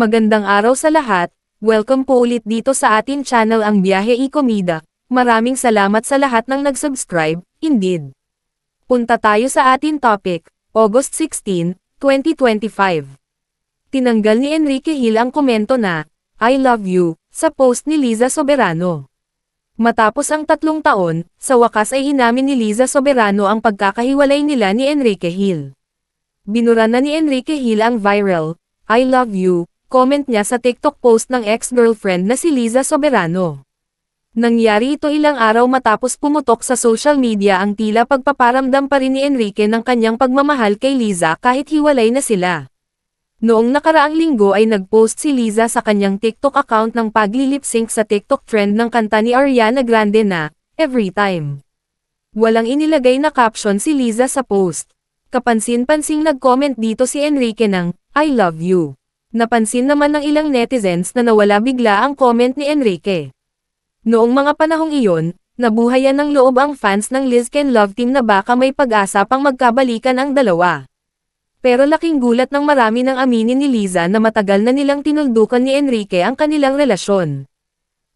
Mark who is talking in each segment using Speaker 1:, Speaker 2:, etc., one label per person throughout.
Speaker 1: Magandang araw sa lahat, welcome po ulit dito sa atin channel ang Biyahe y Komida. Maraming salamat sa lahat ng nag-subscribe, indeed. Punta tayo sa atin topic, August 16, 2025. Tinanggal ni Enrique Hill ang komento na, I love you, sa post ni Liza Soberano. Matapos ang 3 taon, sa wakas ay inamin ni Liza Soberano ang pagkakahiwalay nila ni Enrique Hill. Binura na ni Enrique Hill ang viral, I love you, comment niya sa TikTok post ng ex-girlfriend na si Liza Soberano. Nangyari ito ilang araw matapos pumutok sa social media ang tila pagpaparamdam pa rin ni Enrique ng kanyang pagmamahal kay Liza kahit hiwalay na sila. Noong nakaraang linggo ay nag-post si Liza sa kanyang TikTok account ng pagli-lip-sync sa TikTok trend ng kanta ni Ariana Grande na, Every Time. Walang inilagay na caption si Liza sa post. Kapansin-pansing nag-comment dito si Enrique ng, I love you. Napansin naman ng ilang netizens na nawala bigla ang comment ni Enrique. Noong mga panahong iyon, nabuhayan ng loob ang fans ng Lizken Love Team na baka may pag-asa pang magkabalikan ang dalawa. Pero laking gulat ng marami nang aminin ni Liza na matagal na nilang tinuldukan ni Enrique ang kanilang relasyon.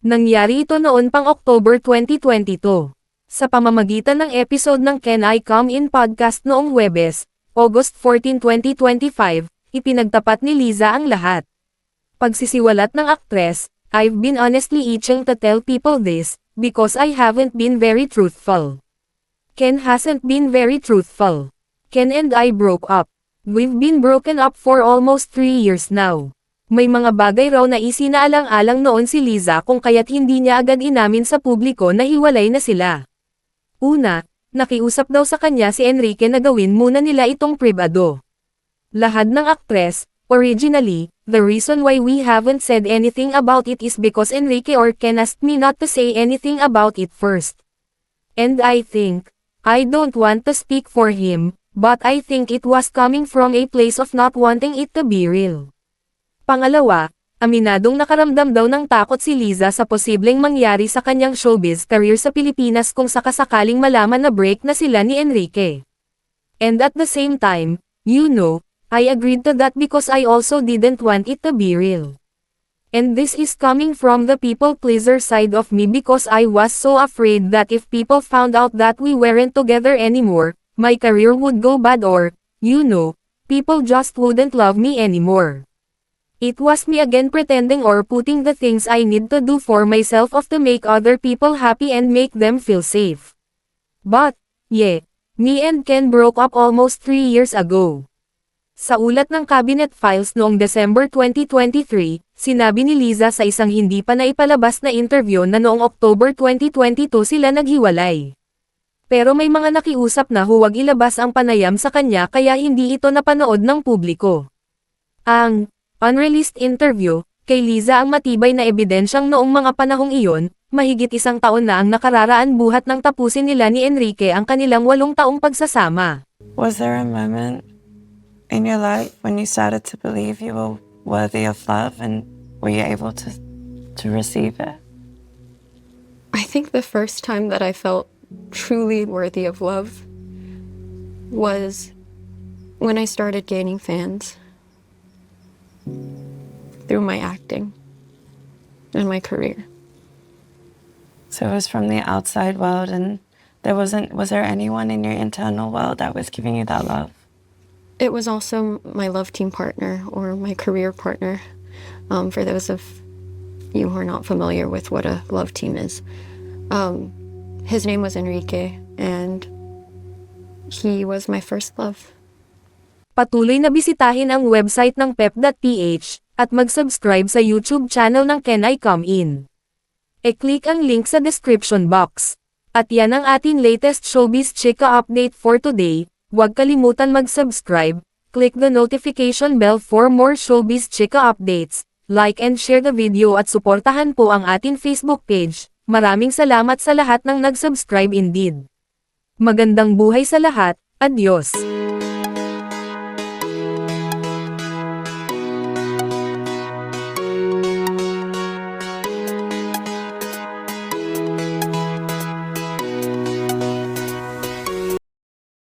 Speaker 1: Nangyari ito noon pang October 2022. Sa pamamagitan ng episode ng Can I Come In podcast noong Huwebes, August 14, 2025, ipinagtapat ni Liza ang lahat. Pagsisiwalat ng aktres, I've been honestly itching to tell people this, because I haven't been very truthful. Ken hasn't been very truthful. Ken and I broke up. We've been broken up for almost 3 years now. May mga bagay raw na isinaalang-alang noon si Liza kung kaya't hindi niya agad inamin sa publiko na hiwalay na sila. Una, nakiusap daw sa kanya si Enrique na gawin muna nila itong pribado. Lahad ng aktres, originally, the reason why we haven't said anything about it is because Enrique or Ken asked me not to say anything about it first. And I think, I don't want to speak for him, but I think it was coming from a place of not wanting it to be real. Pangalawa, aminadong nakaramdam daw ng takot si Liza sa posibleng mangyari sa kanyang showbiz career sa Pilipinas kung sakasakaling malaman na break na sila ni Enrique. And at the same time, you know, I agreed to that because I also didn't want it to be real. And this is coming from the people pleaser side of me because I was so afraid that if people found out that we weren't together anymore, my career would go bad or, you know, people just wouldn't love me anymore. It was me again pretending or putting the things I need to do for myself off to make other people happy and make them feel safe. But, yeah, me and Ken broke up almost 3 years ago. Sa ulat ng Cabinet Files noong December 2023, sinabi ni Liza sa isang hindi pa naipalabas na interview na noong October 2022 sila naghiwalay. Pero may mga nakiusap na huwag ilabas ang panayam sa kanya kaya hindi ito napanood ng publiko. Ang unreleased interview kay Liza ang matibay na ebidensyang noong mga panahong iyon, mahigit 1 taon na ang nakararaan buhat nang tapusin nila ni Enrique ang kanilang 8 taong pagsasama.
Speaker 2: Was there a moment in your life when you started to believe you were worthy of love and were you able to receive it?
Speaker 3: I think the first time that I felt truly worthy of love was when I started gaining fans through my acting and my career.
Speaker 2: So it was from the outside world and was there anyone in your internal world that was giving you that love?
Speaker 3: It was also my love team partner or my career partner. For those of you who are not familiar with what a love team is. His name was Enrique and he was my first love.
Speaker 1: Patuloy na bisitahin ang website ng pep.ph at mag-subscribe sa YouTube channel ng Can I Come In. E-click ang link sa description box. At yan ang ating latest showbiz chika update for today. Huwag kalimutan mag-subscribe, click the notification bell for more showbiz chika updates, like and share the video at suportahan po ang ating Facebook page. Maraming salamat sa lahat ng nag-subscribe indeed. Magandang buhay sa lahat, adios!